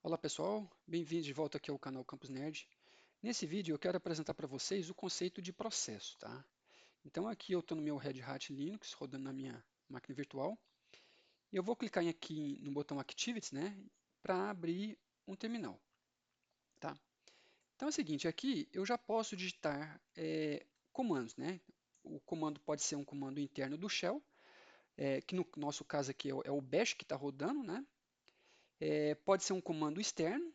Olá pessoal, bem-vindos de volta aqui ao canal Campus Nerd. Nesse vídeo eu quero apresentar para vocês o conceito de processo, tá? Então aqui eu estou no meu Red Hat Linux, rodando na minha máquina virtual, e eu vou clicar aqui no botão Activities, né, para abrir um terminal, tá? Então é o seguinte, aqui eu já posso digitar comandos, né? O comando pode ser um comando interno do shell, que no nosso caso aqui é o bash que está rodando, né? Pode ser um comando externo,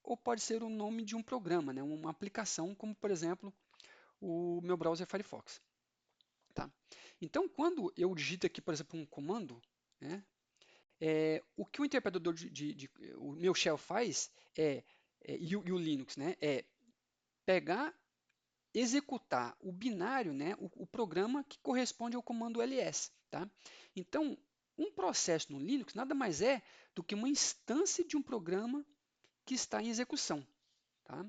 ou pode ser o nome de um programa, né, uma aplicação, como por exemplo o meu browser Firefox. Tá? Então, quando eu digito aqui, por exemplo, um comando, né, o que o interpretador o meu shell faz e o Linux, né, é pegar, executar o binário, né, o programa que corresponde ao comando ls. Tá? Então, um processo no Linux nada mais é do que uma instância de um programa que está em execução. Tá?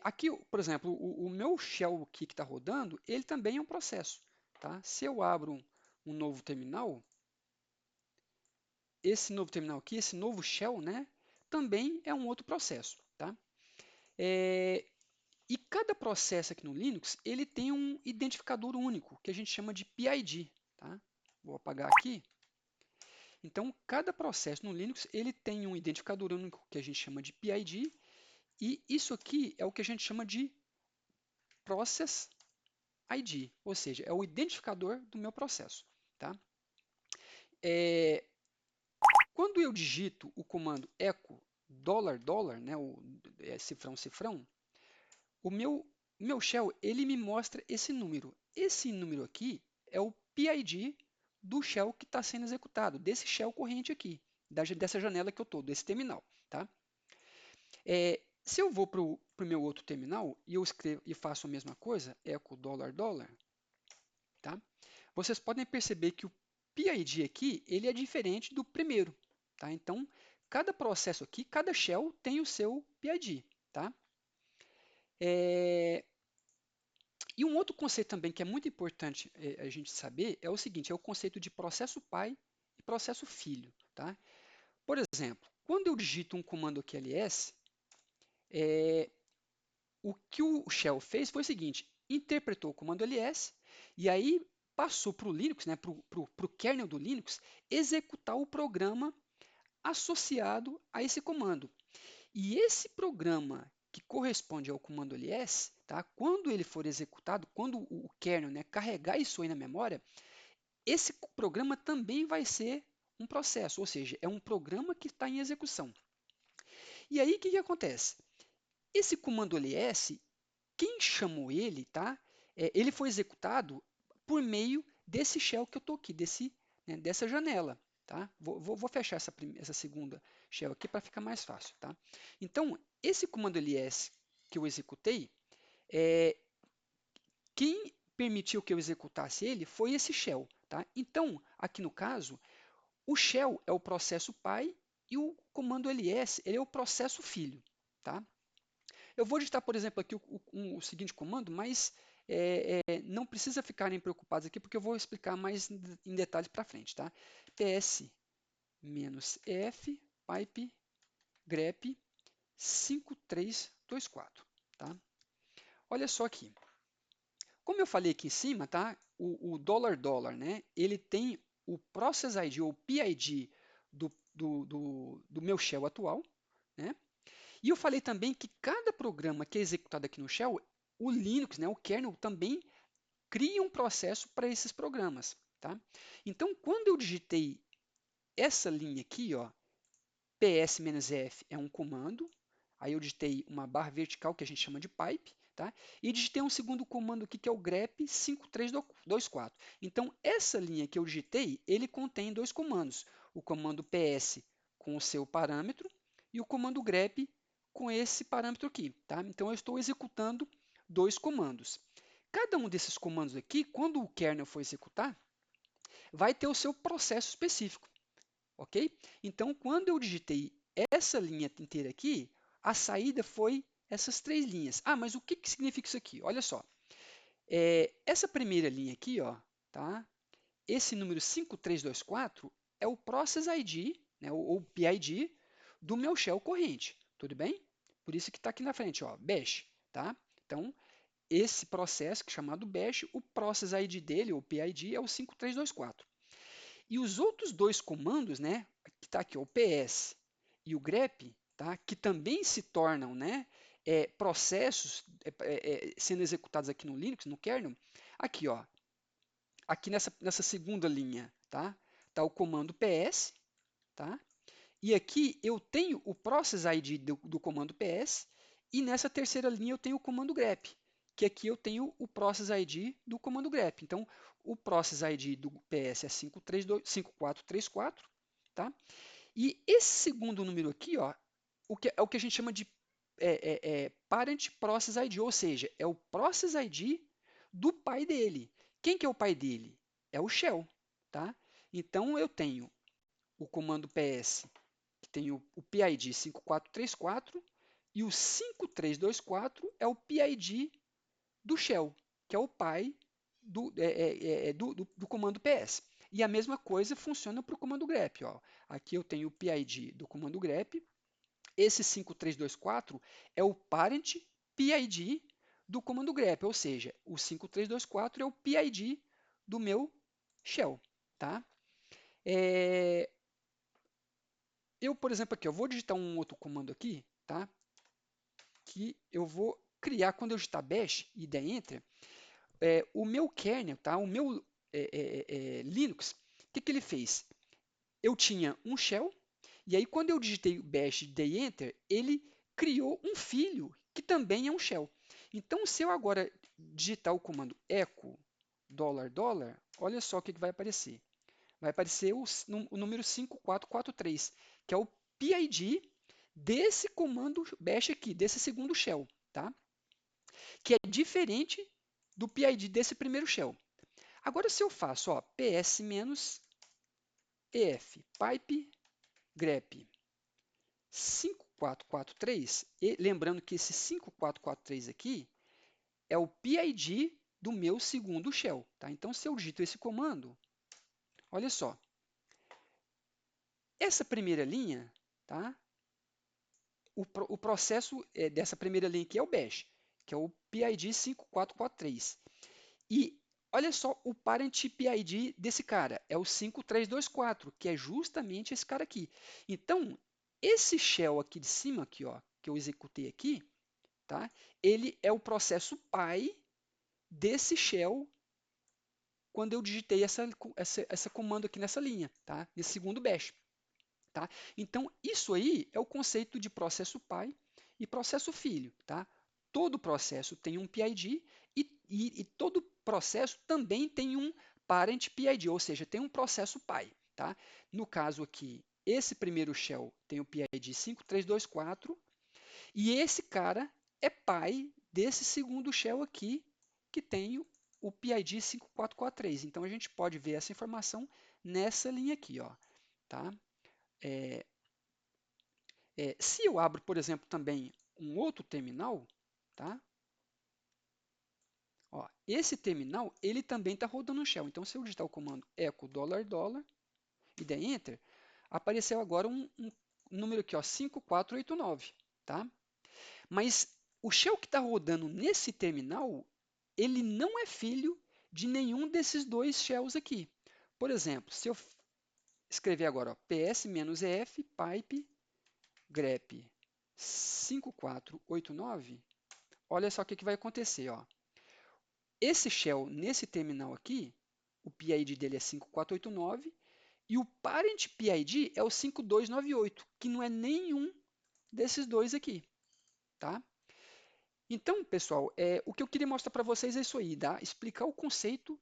Aqui, por exemplo, o meu shell aqui que está rodando, ele também é um processo. Tá? Se eu abro um novo terminal, esse novo terminal aqui, esse novo shell, né, também é um outro processo. Tá? É, e cada processo aqui no Linux, ele tem um identificador único, que a gente chama de PID. Tá? Vou apagar aqui. Então, cada processo no Linux, ele tem um identificador único, que a gente chama de PID, e isso aqui é o que a gente chama de Process ID, ou seja, é o identificador do meu processo. Tá? É, quando eu digito o comando echo $, né, o cifrão cifrão, o meu shell ele me mostra esse número. Esse número aqui é o PID do shell que está sendo executado, desse shell corrente aqui, dessa janela que eu estou, desse terminal. Tá? Se eu vou para o meu outro terminal e eu escrevo e faço a mesma coisa, echo $, tá? Vocês podem perceber que o PID aqui ele é diferente do primeiro. Tá? Então, cada processo aqui, cada shell tem o seu PID. Tá? É, E um outro conceito também que é muito importante a gente saber é o seguinte, é o conceito de processo pai e processo filho. Tá? Por exemplo, quando eu digito um comando aqui ls, o que o shell fez foi o seguinte, interpretou o comando ls e aí passou para o Linux, né, para o kernel do Linux, executar o programa associado a esse comando. E esse programa que corresponde ao comando ls, tá, quando ele for executado, quando o kernel, né, carregar isso aí na memória, esse programa também vai ser um processo, ou seja, é um programa que está em execução. E aí o que acontece? Esse comando ls, quem chamou ele, tá? Ele foi executado por meio desse shell que eu estou aqui, né, dessa janela. Tá? Vou fechar essa segunda shell aqui para ficar mais fácil. Tá? Então, esse comando ls que eu executei, quem permitiu que eu executasse ele foi esse shell. Tá? Então, aqui no caso, o shell é o processo pai e o comando ls ele é o processo filho. Tá? Eu vou digitar, por exemplo, aqui o seguinte comando, mas não precisa ficarem preocupados aqui, porque eu vou explicar mais em detalhes para frente. Tá? ps-f pipe grep 5324. Tá? Olha só aqui. Como eu falei aqui em cima, tá? o $, né? Ele tem o Process ID ou PID do meu shell atual. Né? E eu falei também que cada programa que é executado aqui no shell, o Linux, né, o kernel, também cria um processo para esses programas. Tá? Então, quando eu digitei essa linha aqui, ó, ps-f é um comando, aí eu digitei uma barra vertical que a gente chama de pipe, tá? E digitei um segundo comando aqui que é o grep 5324. Então, essa linha que eu digitei, ele contém dois comandos, o comando ps com o seu parâmetro e o comando grep com esse parâmetro aqui. Tá? Então, eu estou executando dois comandos. Cada um desses comandos aqui, quando o kernel for executar, vai ter o seu processo específico. Ok? Então, quando eu digitei essa linha inteira aqui, a saída foi essas três linhas. Ah, mas o que significa isso aqui? Olha só. Essa primeira linha aqui, ó, tá? Esse número 5324 é o Process ID, né, ou PID, do meu shell corrente, tudo bem? Por isso que está aqui na frente, ó, bash, tá? Então, esse processo, que é chamado bash, o process ID dele, o PID, é o 5324. E os outros dois comandos, né, que está aqui, ó, o ps e o grep, tá, que também se tornam, né, processos sendo executados aqui no Linux, no kernel, aqui, ó, aqui nessa segunda linha, tá o comando ps, tá? E aqui eu tenho o process ID do comando ps, e nessa terceira linha eu tenho o comando grep, que aqui eu tenho o process ID do comando grep. Então, o process ID do PS é 5434, tá? E esse segundo número aqui, ó, é o que a gente chama de parent process ID, ou seja, é o process ID do pai dele. Quem que é o pai dele? É o shell, tá? Então, eu tenho o comando PS, que tem o PID 5434, e o 5324 é o PID do shell, que é o pai do comando ps. E a mesma coisa funciona para o comando grep. Ó. Aqui eu tenho o PID do comando grep. Esse 5324 é o parent PID do comando grep, ou seja, o 5324 é o PID do meu shell. Tá? Eu, por exemplo, aqui, eu vou digitar um outro comando aqui, tá? Que eu vou criar quando eu digitar bash e der enter, o meu kernel, tá? O meu Linux, o que ele fez? Eu tinha um shell, e aí quando eu digitei bash e dei enter, ele criou um filho que também é um shell. Então, se eu agora digitar o comando echo $, olha só o que vai aparecer. Vai aparecer o número 5443, que é o PID desse comando bash aqui, desse segundo shell, tá? Que é diferente do PID desse primeiro shell. Agora, se eu faço ó, ps-ef pipe grep 5443, e lembrando que esse 5443 aqui é o PID do meu segundo shell. Tá? Então, se eu digito esse comando, olha só, essa primeira linha, tá? O processo dessa primeira linha aqui é o bash, que é o PID 5443. E olha só o parent PID desse cara, é o 5324, que é justamente esse cara aqui. Então, esse shell aqui de cima, aqui, ó, que eu executei aqui, tá? Ele é o processo pai desse shell quando eu digitei essa comando aqui nessa linha, tá? Nesse segundo bash. Tá? Então, isso aí é o conceito de processo pai e processo filho. Tá? Todo processo tem um PID e todo processo também tem um parent PID, ou seja, tem um processo pai. Tá? No caso aqui, esse primeiro shell tem o PID 5324 e esse cara é pai desse segundo shell aqui que tem o PID 5443. Então, a gente pode ver essa informação nessa linha aqui. Ó, tá? Se eu abro, por exemplo, também um outro terminal, tá? Ó, esse terminal, ele também está rodando no shell. Então, se eu digitar o comando echo $, e der enter, apareceu agora um número aqui, ó, 5489, tá? Mas o shell que está rodando nesse terminal, ele não é filho de nenhum desses dois shells aqui. Por exemplo, se eu escrever agora ó, ps-ef pipe grep 5489, olha só o que vai acontecer. Ó. Esse shell, nesse terminal aqui, o PID dele é 5489 e o parent PID é o 5298, que não é nenhum desses dois aqui. Tá? Então, pessoal, o que eu queria mostrar para vocês é isso aí, tá? Explicar o conceito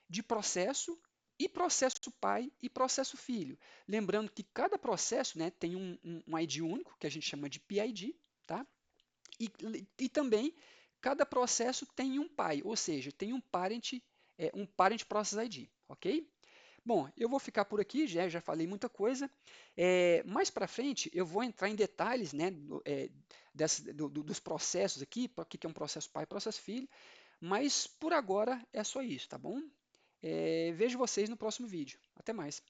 de processo e processo pai e processo filho. Lembrando que cada processo né, tem um ID único, que a gente chama de PID, tá? E também cada processo tem um pai, ou seja, tem um parent process ID, ok? Bom, eu vou ficar por aqui, já falei muita coisa. Mais para frente, eu vou entrar em detalhes né, dos processos aqui, o que é um processo pai e processo filho, mas por agora é só isso, tá bom? Vejo vocês no próximo vídeo. Até mais.